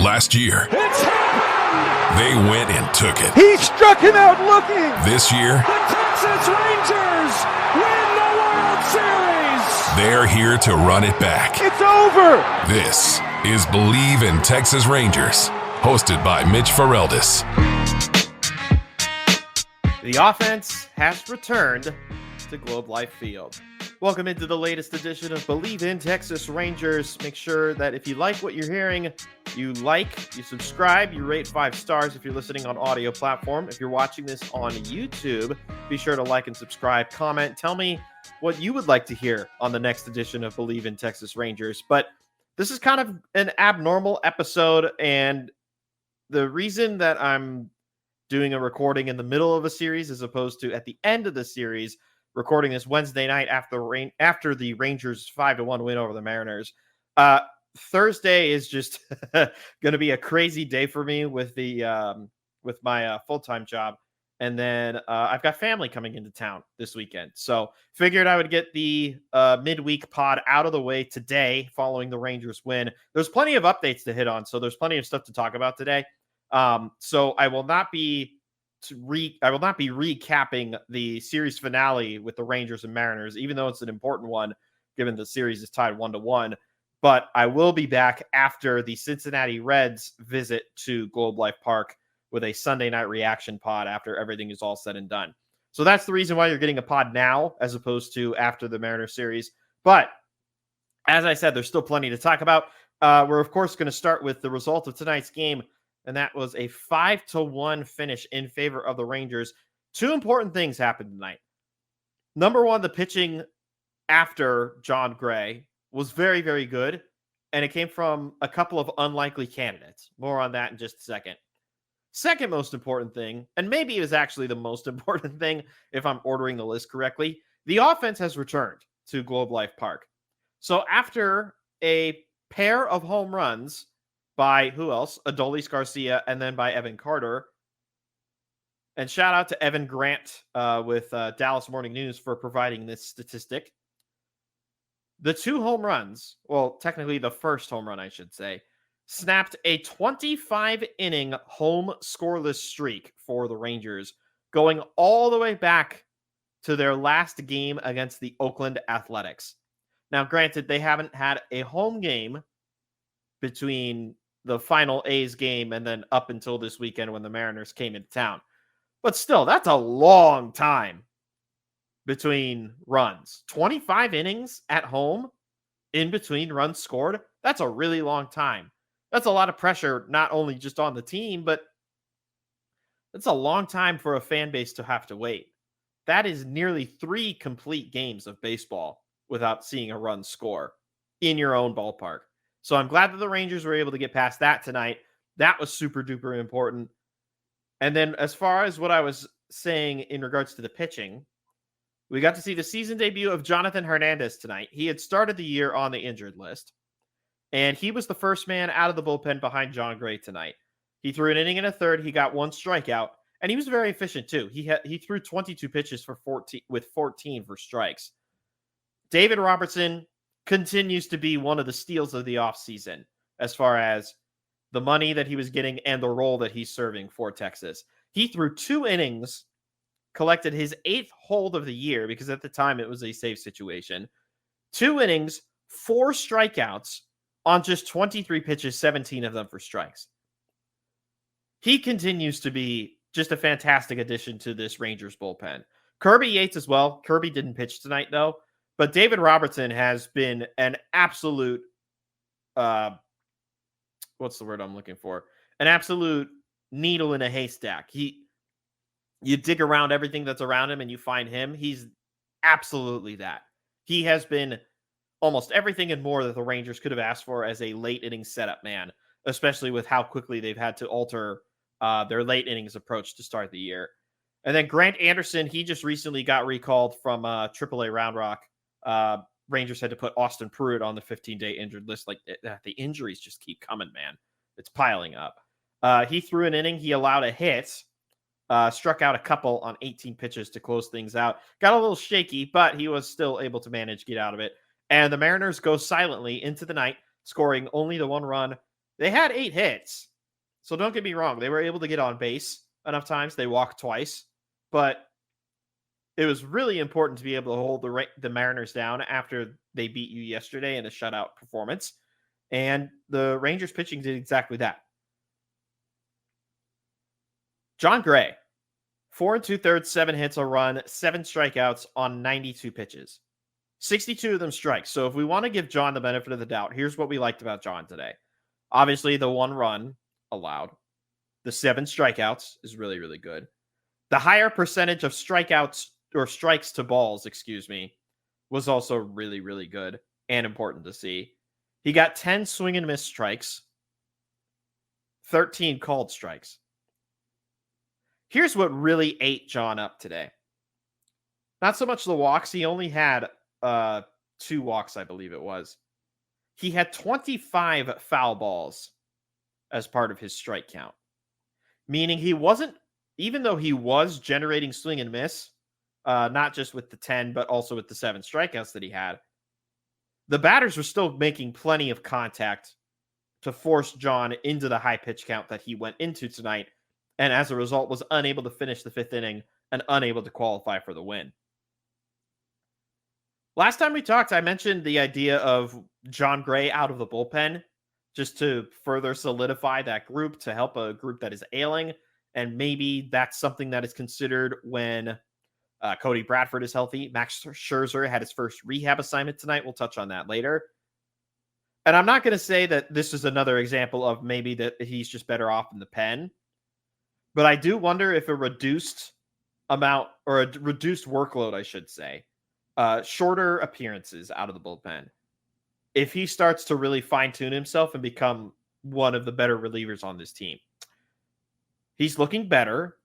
Last year, It's happened! they went and took it. He struck him out looking! This year, The Texas Rangers win the World Series! they're here to run it back. It's over! This is Bleav in Texas Rangers, hosted by Mitch Ferreldis. The offense has returned to Globe Life Field. Welcome into the latest edition of Bleav in Texas Rangers. Make sure that if you like what you're hearing, you like, you subscribe, you rate 5 stars if you're listening on audio platform. If you're watching this on YouTube, be sure to like and subscribe, comment, tell me what you would like to hear on the next edition of Bleav in Texas Rangers. But this is kind of an abnormal episode, and the reason that I'm doing a recording in the middle of a series as opposed to at the end of the series, recording this Wednesday night after the Rangers 5-1 win over the Mariners. Thursday is just going to be a crazy day for me with my full-time job. And then I've got family coming into town this weekend. So figured I would get the midweek pod out of the way today following the Rangers win. There's plenty of updates to hit on, so there's plenty of stuff to talk about today. So I will not be recapping the series finale with the Rangers and Mariners, even though it's an important one, given the series is tied 1-1. But I will be back after the Cincinnati Reds visit to Globe Life Park with a Sunday night reaction pod after everything is all said and done. So that's the reason why you're getting a pod now as opposed to after the Mariners series. But as I said, there's still plenty to talk about. We're, of course, going to start with the result of tonight's game, and that was a 5-1 finish in favor of the Rangers. 2 important things happened tonight. Number one, the pitching after Jon Gray was very, very good, and it came from a couple of unlikely candidates. More on that in just a second. Second most important thing, and maybe it was actually the most important thing if I'm ordering the list correctly, the offense has returned to Globe Life Park. So after a pair of home runs by who else? Adolis Garcia, and then by Evan Carter. And shout out to Evan Grant with Dallas Morning News for providing this statistic. The 2 home runs, well, technically the first home run, I should say, snapped a 25-inning home scoreless streak for the Rangers, going all the way back to their last game against the Oakland Athletics. Now, granted, they haven't had a home game between the final A's game and then up until this weekend when the Mariners came into town. But still, that's a long time between runs. 25 innings at home in between runs scored. That's a really long time. That's a lot of pressure, not only just on the team, but that's a long time for a fan base to have to wait. That is nearly 3 complete games of baseball without seeing a run score in your own ballpark. So I'm glad that the Rangers were able to get past that tonight. That was super duper important. And then as far as what I was saying in regards to the pitching, we got to see the season debut of Jonathan Hernandez tonight. He had started the year on the injured list, and he was the first man out of the bullpen behind Jon Gray tonight. He threw an inning and a third. He got 1 strikeout, and he was very efficient too. He threw 22 pitches for 14 for strikes. David Robertson continues to be one of the steals of the offseason as far as the money that he was getting and the role that he's serving for Texas. He threw 2 innings, collected his 8th hold of the year because at the time it was a safe situation. 2 innings, 4 strikeouts on just 23 pitches, 17 of them for strikes. He continues to be just a fantastic addition to this Rangers bullpen. Kirby Yates as well. Kirby didn't pitch tonight though. But David Robertson has been an absolute, what's the word I'm looking for? An absolute needle in a haystack. You dig around everything that's around him and you find him. He's absolutely that. He has been almost everything and more that the Rangers could have asked for as a late inning setup man, especially with how quickly they've had to alter their late innings approach to start the year. And then Grant Anderson, he just recently got recalled from AAA Round Rock. Rangers had to put Austin Pruitt on the 15-day injured list. Like the injuries just keep coming, man. It's piling up. He threw an inning. He allowed a hit, struck out a couple on 18 pitches to close things out. Got a little shaky, but he was still able to manage, get out of it. And the Mariners go silently into the night, scoring only the 1 run They had 8 hits. So don't get me wrong. They were able to get on base enough times. They walked twice. But it was really important to be able to hold the Mariners down after they beat you yesterday in a shutout performance. And the Rangers pitching did exactly that. Jon Gray, 4 2/3, 7 hits, a run, 7 strikeouts on 92 pitches. 62 of them strikes. So if we want to give Jon the benefit of the doubt, here's what we liked about Jon today. Obviously, the 1 run allowed. The 7 strikeouts is really, really good. The higher percentage of strikeouts or strikes to balls, was also really, really good and important to see. He got 10 swing and miss strikes, 13 called strikes. Here's what really ate Jon up today. Not so much the walks. He only had 2 walks, I believe it was. He had 25 foul balls as part of his strike count. Meaning he wasn't, even though he was generating swing and miss, not just with the 10, but also with the 7 strikeouts that he had, the batters were still making plenty of contact to force Jon into the high pitch count that he went into tonight, and as a result was unable to finish the 5th inning and unable to qualify for the win. Last time we talked, I mentioned the idea of Jon Gray out of the bullpen just to further solidify that group, to help a group that is ailing, and maybe that's something that is considered when Cody Bradford is healthy. Max Scherzer had his first rehab assignment tonight. We'll touch on that later. And I'm not going to say that this is another example of maybe that he's just better off in the pen, but I do wonder if a reduced amount, or a reduced workload, I should say, shorter appearances out of the bullpen, if he starts to really fine-tune himself and become one of the better relievers on this team. He's looking better.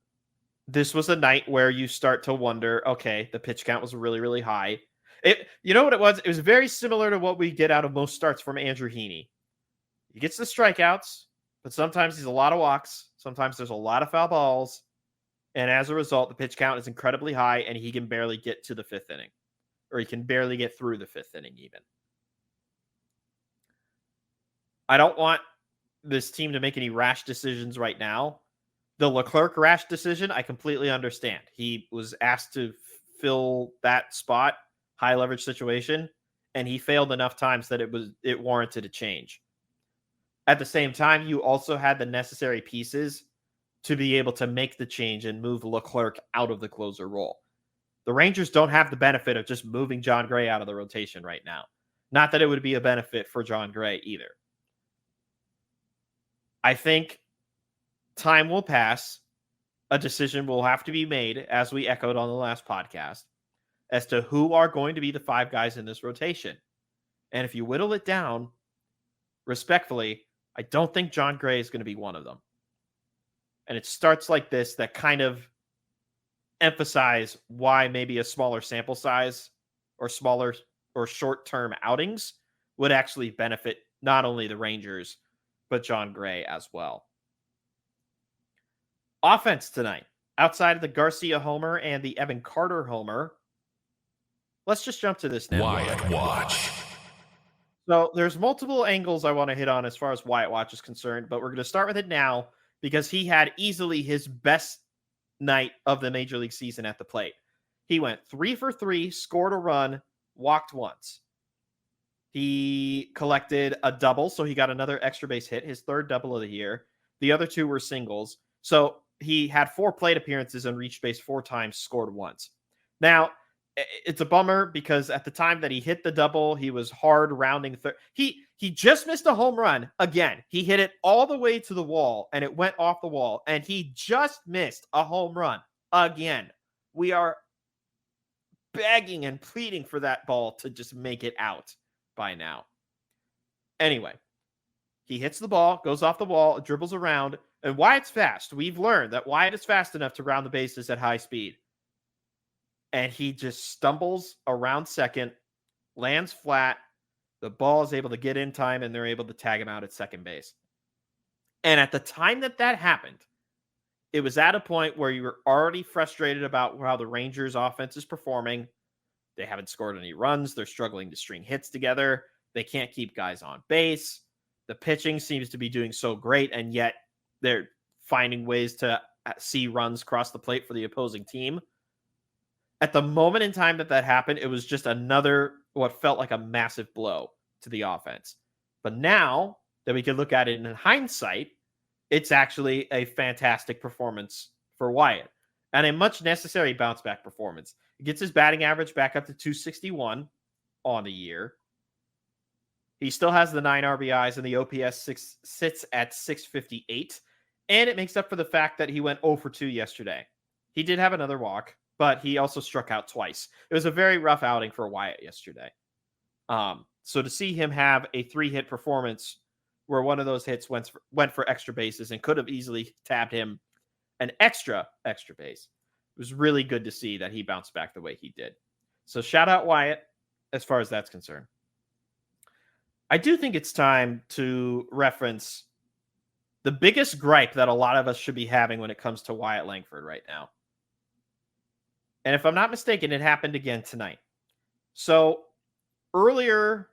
This was a night where you start to wonder, okay, the pitch count was really, really high. You know what it was? It was very similar to what we get out of most starts from Andrew Heaney. He gets the strikeouts, but sometimes he's a lot of walks. Sometimes there's a lot of foul balls. And as a result, the pitch count is incredibly high, and he can barely get to the 5th inning. Or he can barely get through the 5th inning even. I don't want this team to make any rash decisions right now. The Leclerc rash decision, I completely understand. He was asked to fill that spot, high leverage situation, and he failed enough times that it warranted a change. At the same time, you also had the necessary pieces to be able to make the change and move Leclerc out of the closer role. The Rangers don't have the benefit of just moving Jon Gray out of the rotation right now. Not that it would be a benefit for Jon Gray either. I think time will pass. A decision will have to be made, as we echoed on the last podcast, as to who are going to be the 5 guys in this rotation. And if you whittle it down, respectfully, I don't think Jon Gray is going to be one of them. And it starts like this that kind of emphasize why maybe a smaller sample size or smaller or short-term outings would actually benefit not only the Rangers, but Jon Gray as well. Offense tonight, outside of the Garcia homer and the Evan Carter homer, let's just jump to this now. Wyatt Watch. So there's multiple angles I want to hit on as far as Wyatt Watch is concerned, but we're going to start with it now because he had easily his best night of the Major League season at the plate. He went 3 for 3, scored a run, walked once. He collected a double, so he got another extra base hit, his 3rd double of the year. The other 2 were singles. So he had 4 plate appearances and reached base 4 times, scored once. Now, it's a bummer because at the time that he hit the double, he was hard rounding third. He just missed a home run again. He hit it all the way to the wall and it went off the wall, and he just missed a home run again. We are begging and pleading for that ball to just make it out by now. Anyway, he hits the ball, goes off the wall, dribbles around, and Wyatt's fast. We've learned that Wyatt is fast enough to round the bases at high speed. And he just stumbles around second, lands flat. The ball is able to get in time, and they're able to tag him out at second base. And at the time that happened, it was at a point where you were already frustrated about how the Rangers' offense is performing. They haven't scored any runs. They're struggling to string hits together. They can't keep guys on base. The pitching seems to be doing so great, and yet they're finding ways to see runs cross the plate for the opposing team. At the moment in time that happened, it was just another, what felt like a massive blow to the offense. But now that we can look at it in hindsight, it's actually a fantastic performance for Wyatt and a much necessary bounce back performance. He gets his batting average back up to 261 on the year. He still has the 9 RBIs, and the OPS sits at 658. And it makes up for the fact that he went 0 for 2 yesterday. He did have another walk, but he also struck out twice. It was a very rough outing for Wyatt yesterday. So to see him have a 3-hit performance where one of those hits went for extra bases and could have easily tabbed him an extra base, it was really good to see that he bounced back the way he did. So shout out Wyatt as far as that's concerned. I do think it's time to reference the biggest gripe that a lot of us should be having when it comes to Wyatt Langford right now. And if I'm not mistaken, it happened again tonight. So earlier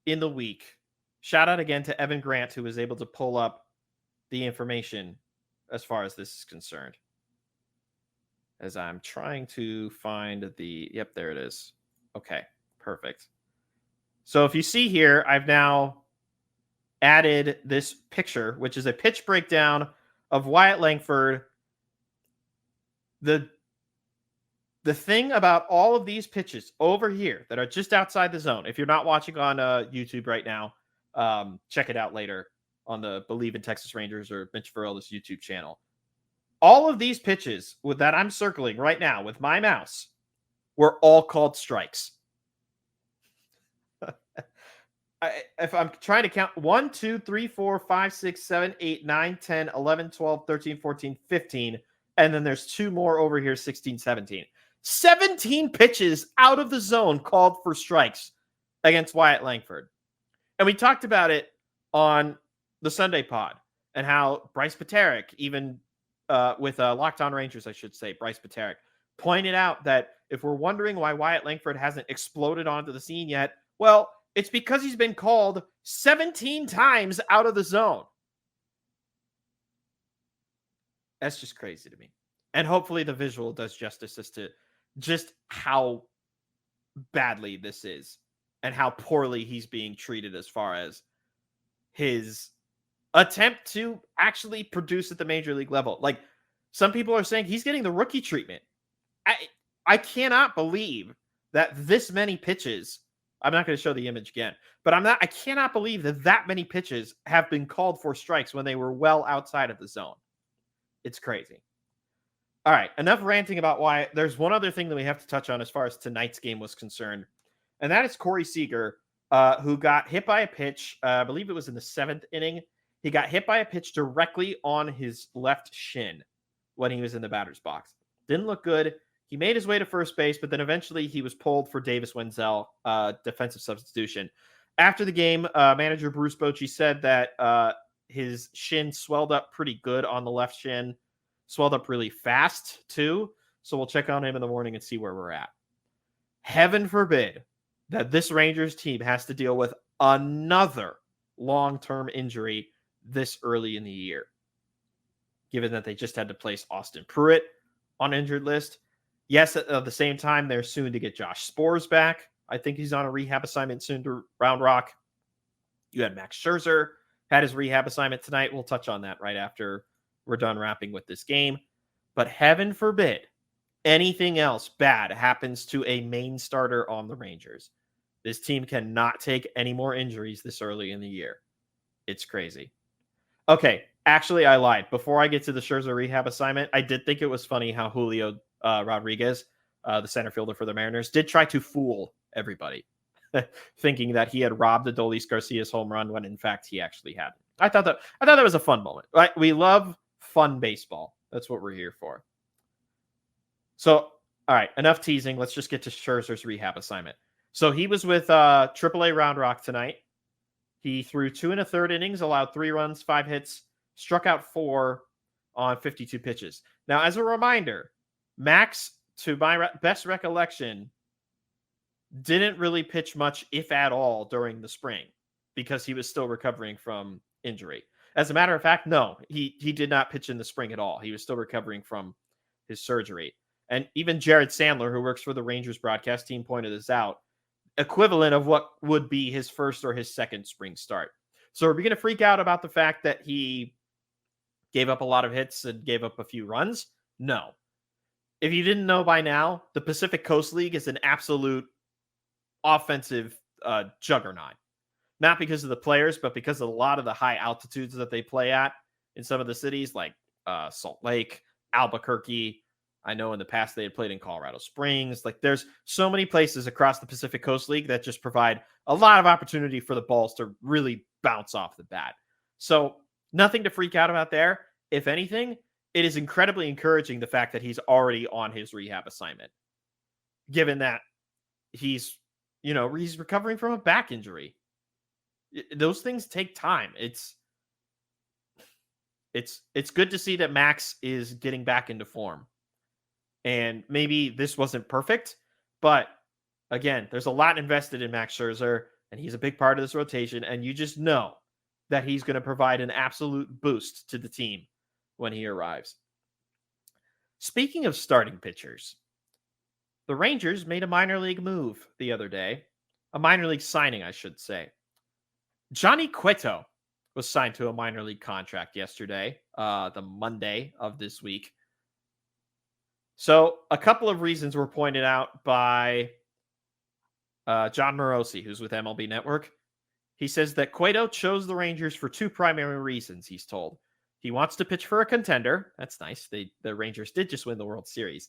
in the week, shout out again to Evan Grant, who was able to pull up the information as far as this is concerned. As I'm trying to find yep, there it is. Okay, perfect. So if you see here, I've now added this picture, which is a pitch breakdown of Wyatt Langford. The thing about all of these pitches over here that are just outside the zone, if you're not watching on YouTube right now, check it out later on the Bleav in Texas Rangers or Mitch Ferrell's YouTube channel. All of these pitches that I'm circling right now with my mouse were all called strikes. If I'm trying to count 1, 2, 3, 4, 5, 6, 7, 8, 9, 10, 11, 12, 13, 14, 15. And then there's 2 more over here, 16, 17. 17 pitches out of the zone called for strikes against Wyatt Langford. And we talked about it on the Sunday pod and how Bryce Paterick, even with Locked On Rangers, I should say, Bryce Paterick, pointed out that if we're wondering why Wyatt Langford hasn't exploded onto the scene yet, well, it's because he's been called 17 times out of the zone. That's just crazy to me. And hopefully the visual does justice as to just how badly this is and how poorly he's being treated as far as his attempt to actually produce at the major league level. Like, some people are saying he's getting the rookie treatment. I cannot believe that this many pitches, I'm not going to show the image again, but I cannot believe that many pitches have been called for strikes when they were well outside of the zone. It's crazy. All right, enough ranting about why. There's one other thing that we have to touch on as far as tonight's game was concerned, and that is Corey Seager, who got hit by a pitch. I believe it was in the 7th inning. He got hit by a pitch directly on his left shin when he was in the batter's box. Didn't look good. He made his way to first base, but then eventually he was pulled for Davis Wenzel, defensive substitution. After the game, manager Bruce Bochy said that his shin swelled up pretty good on the left shin, swelled up really fast too. So we'll check on him in the morning and see where we're at. Heaven forbid that this Rangers team has to deal with another long-term injury this early in the year, given that they just had to place Austin Pruitt on injured list. Yes, at the same time, they're soon to get Josh Spores back. I think he's on a rehab assignment soon to Round Rock. You had Max Scherzer had his rehab assignment tonight. We'll touch on that right after we're done wrapping with this game. But heaven forbid anything else bad happens to a main starter on the Rangers. This team cannot take any more injuries this early in the year. It's crazy. Okay, actually, I lied. Before I get to the Scherzer rehab assignment, I did think it was funny how Julio Rodriguez, the center fielder for the Mariners, did try to fool everybody, thinking that he had robbed Adolis Garcia's home run when in fact he actually hadn't. I thought that was a fun moment. Right? We love fun baseball. That's what we're here for. So, all right, enough teasing. Let's just get to Scherzer's rehab assignment. So he was with AAA Round Rock tonight. He threw 2 1/3 innings, allowed 3 runs, 5 hits, struck out 4 on 52 pitches. Now, as a reminder, Max, to my best recollection, didn't really pitch much, if at all, during the spring because he was still recovering from injury. As a matter of fact, no, he did not pitch in the spring at all. He was still recovering from his surgery. And even Jared Sandler, who works for the Rangers broadcast team, pointed this out. Equivalent of what would be his first or his second spring start. So are we going to freak out about the fact that he gave up a lot of hits and gave up a few runs? No. If you didn't know by now, the Pacific Coast League is an absolute offensive juggernaut. Not because of the players, but because of a lot of the high altitudes that they play at in some of the cities like Salt Lake, Albuquerque. I know in the past they had played in Colorado Springs. Like there's so many places across the Pacific Coast League that just provide a lot of opportunity for the balls to really bounce off the bat. So nothing to freak out about there. If anything, it is incredibly encouraging the fact that he's already on his rehab assignment, given that he's recovering from a back injury. Those things take time. It's good to see that Max is getting back into form. And maybe this wasn't perfect, but again, there's a lot invested in Max Scherzer, and he's a big part of this rotation, and you just know that he's going to provide an absolute boost to the team when he arrives. Speaking of starting pitchers, the Rangers made a minor league move the other day, a minor league signing, I should say. Johnny Cueto was signed to a minor league contract yesterday, the Monday of this week. So a couple of reasons were pointed out by John Morosi, who's with MLB Network. He says that Cueto chose the Rangers for two primary reasons, he's told. He wants to pitch for a contender. That's nice. The Rangers did just win the World Series.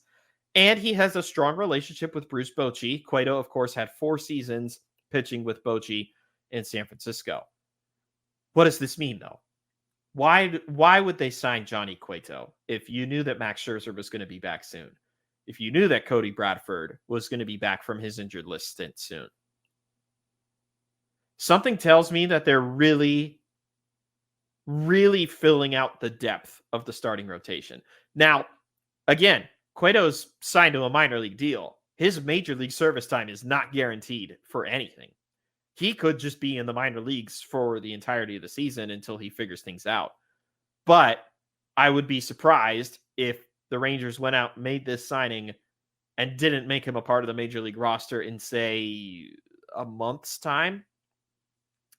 And he has a strong relationship with Bruce Bochy. Cueto, of course, had 4 seasons pitching with Bochy in San Francisco. What does this mean, though? Why would they sign Johnny Cueto if you knew that Max Scherzer was going to be back soon? If you knew that Cody Bradford was going to be back from his injured list stint soon? Something tells me that they're really, really filling out the depth of the starting rotation. Now, again, Cueto's signed to a minor league deal. His major league service time is not guaranteed for anything. He could just be in the minor leagues for the entirety of the season until he figures things out. But I would be surprised if the Rangers went out, made this signing, and didn't make him a part of the major league roster in, say, a month's time.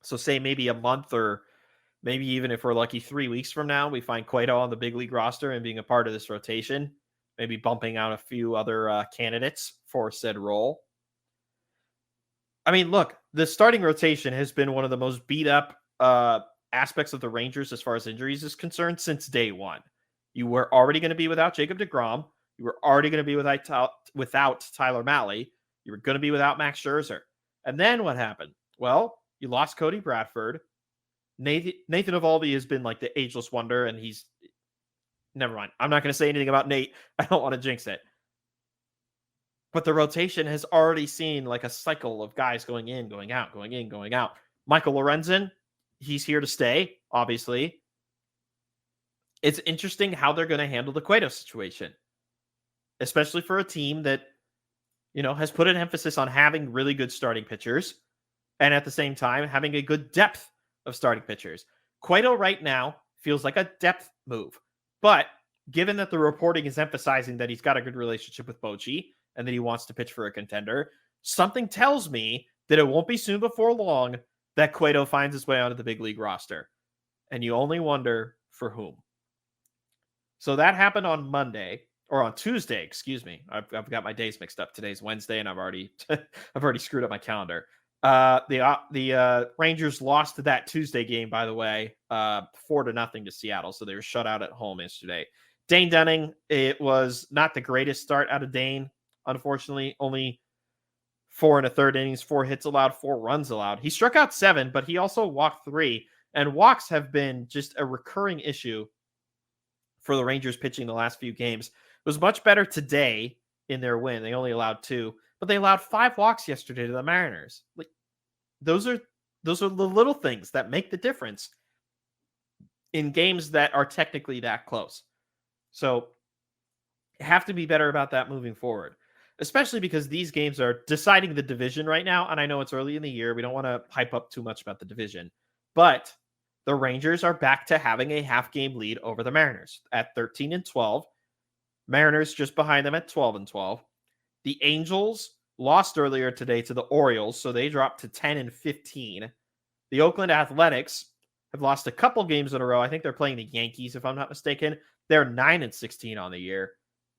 So say maybe a month, or maybe even if we're lucky 3 weeks from now, we find Cueto on the big league roster and being a part of this rotation, maybe bumping out a few other candidates for said role. I mean, look, the starting rotation has been one of the most beat up aspects of the Rangers as far as injuries is concerned since day one. You were already going to be without Jacob deGrom. You were already going to be without Tyler Mahle. You were going to be without Max Scherzer. And then what happened? Well, you lost Cody Bradford. Nathan Eovaldi has been like the ageless wonder, and he's... Never mind. I'm not going to say anything about Nate. I don't want to jinx it. But the rotation has already seen like a cycle of guys going in, going out, going in, going out. Michael Lorenzen, he's here to stay, obviously. It's interesting how they're going to handle the Cueto situation, especially for a team that, has put an emphasis on having really good starting pitchers and at the same time having a good depth of starting pitchers. Cueto right now feels like a depth move, but given that the reporting is emphasizing that he's got a good relationship with Bochy and that he wants to pitch for a contender, something tells me that it won't be soon before long that Cueto finds his way onto the big league roster. And you only wonder for whom. So that happened on Monday, or on Tuesday, excuse me. I've got my days mixed up. Today's Wednesday, and I've already screwed up my calendar. The Rangers lost that Tuesday game, by the way, 4-0 to Seattle. So they were shut out at home yesterday. Dane Dunning, it was not the greatest start out of Dane. Unfortunately, only 4 1/3 innings, 4 hits allowed, 4 runs allowed. He struck out 7, but he also walked 3. And walks have been just a recurring issue for the Rangers pitching the last few games. It was much better today in their win. They only allowed 2, but they allowed 5 walks yesterday to the Mariners. Like those are the little things that make the difference in games that are technically that close. So have to be better about that moving forward. especially because these games are deciding the division right now. And I know it's early in the year. We don't want to hype up too much about the division, but the Rangers are back to having a half game lead over the Mariners at 13-12. Mariners just behind them at 12-12. The Angels lost earlier today to the Orioles, so they dropped to 10-15. The Oakland Athletics have lost a couple games in a row. I think they're playing the Yankees, if I'm not mistaken. They're 9-16 on the year.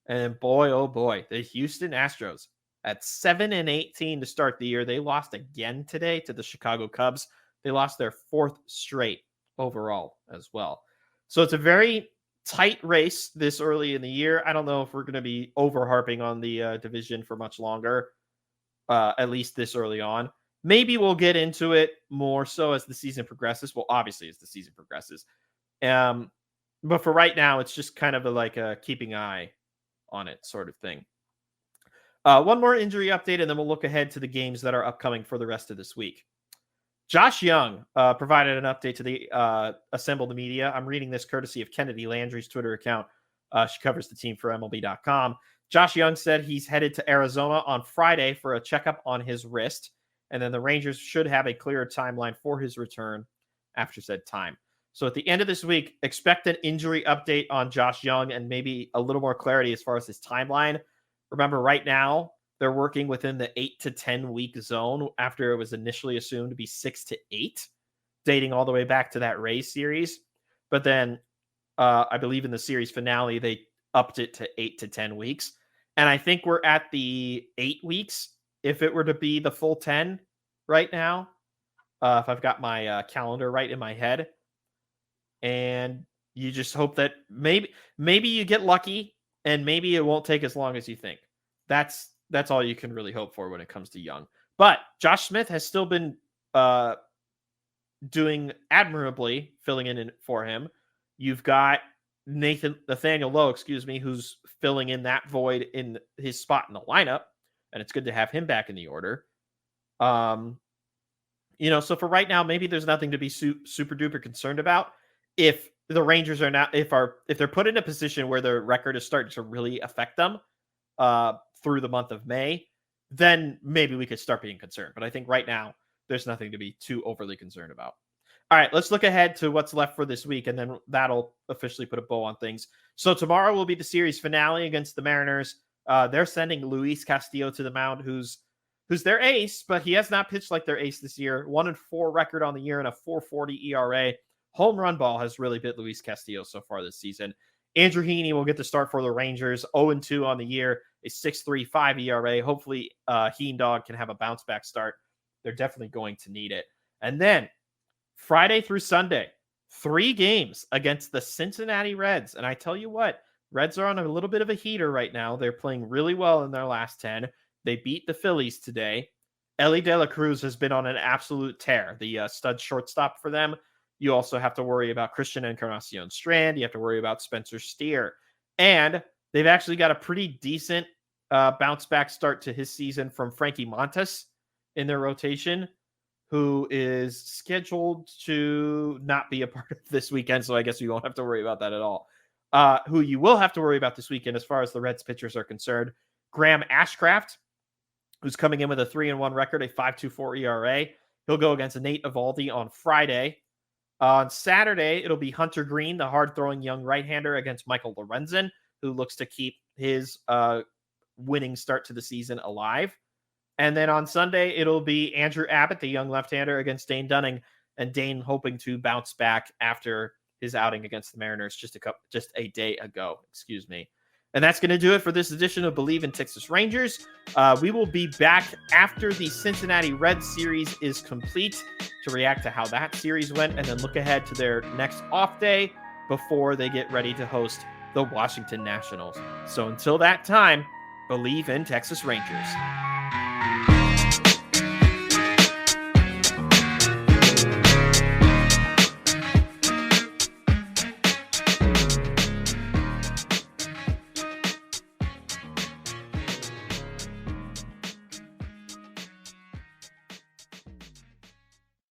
And boy, oh boy, the Houston Astros at 7-18 to start the year. They lost again today to the Chicago Cubs. They lost their fourth straight overall as well. So it's a very tight race this early in the year. I don't know if we're going to be over harping on the division for much longer, at least this early on. Maybe we'll get into it more so as the season progresses. Well, obviously, as the season progresses. But for right now, it's just kind of like a keeping eye on it sort of thing. One more injury update, and then we'll look ahead to the games that are upcoming for the rest of this week. Josh Young provided an update to the assembled media. I'm reading this courtesy of Kennedy Landry's Twitter account. She covers the team for MLB.com. Josh Young said he's headed to Arizona on Friday for a checkup on his wrist, and then the Rangers should have a clearer timeline for his return after said time. So at the end of this week, expect an injury update on Josh Young and maybe a little more clarity as far as his timeline. Remember, right now, they're working within the 8 to 10 week zone after it was initially assumed to be 6 to 8, dating all the way back to that Rays series. But then I Bleav in the series finale, they upped it to 8 to 10 weeks. And I think we're at the 8 weeks if it were to be the full 10 right now, if I've got my calendar right in my head. And you just hope that maybe you get lucky and maybe it won't take as long as you think. That's all you can really hope for when it comes to Young. But Josh Smith has still been doing admirably, filling in for him. You've got Nathaniel Lowe, who's filling in that void in his spot in the lineup, and it's good to have him back in the order. So for right now, maybe there's nothing to be super duper concerned about. If the Rangers are not, if they're put in a position where their record is starting to really affect them through the month of May, then maybe we could start being concerned. But I think right now there's nothing to be too overly concerned about. All right, let's look ahead to what's left for this week, and then that'll officially put a bow on things. So tomorrow will be the series finale against the Mariners. They're sending Luis Castillo to the mound, who's their ace, but he has not pitched like their ace this year. 1-4 record on the year and a 4.40 ERA. Home run ball has really bit Luis Castillo so far this season. Andrew Heaney will get the start for the Rangers. 0-2 on the year, a 6.35 ERA. Hopefully, Heen Dog can have a bounce back start. They're definitely going to need it. And then Friday through Sunday, 3 games against the Cincinnati Reds. And I tell you what, Reds are on a little bit of a heater right now. They're playing really well in their last 10. They beat the Phillies today. Ellie De La Cruz has been on an absolute tear, the stud shortstop for them. You also have to worry about Christian Encarnacion Strand. You have to worry about Spencer Steer. And they've actually got a pretty decent bounce back start to his season from Frankie Montas in their rotation, who is scheduled to not be a part of this weekend. So I guess you won't have to worry about that at all. Who you will have to worry about this weekend as far as the Reds pitchers are concerned, Graham Ashcraft, who's coming in with a 3-1 record, a 5.24 ERA. He'll go against Nate Eovaldi on Friday. On Saturday, it'll be Hunter Green, the hard-throwing young right-hander, against Michael Lorenzen, who looks to keep his winning start to the season alive. And then on Sunday, it'll be Andrew Abbott, the young left-hander, against Dane Dunning, and Dane hoping to bounce back after his outing against the Mariners just a day ago. And that's going to do it for this edition of Bleav in Texas Rangers. We will be back after the Cincinnati Reds series is complete to react to how that series went and then look ahead to their next off day before they get ready to host the Washington Nationals. So until that time, Bleav in Texas Rangers.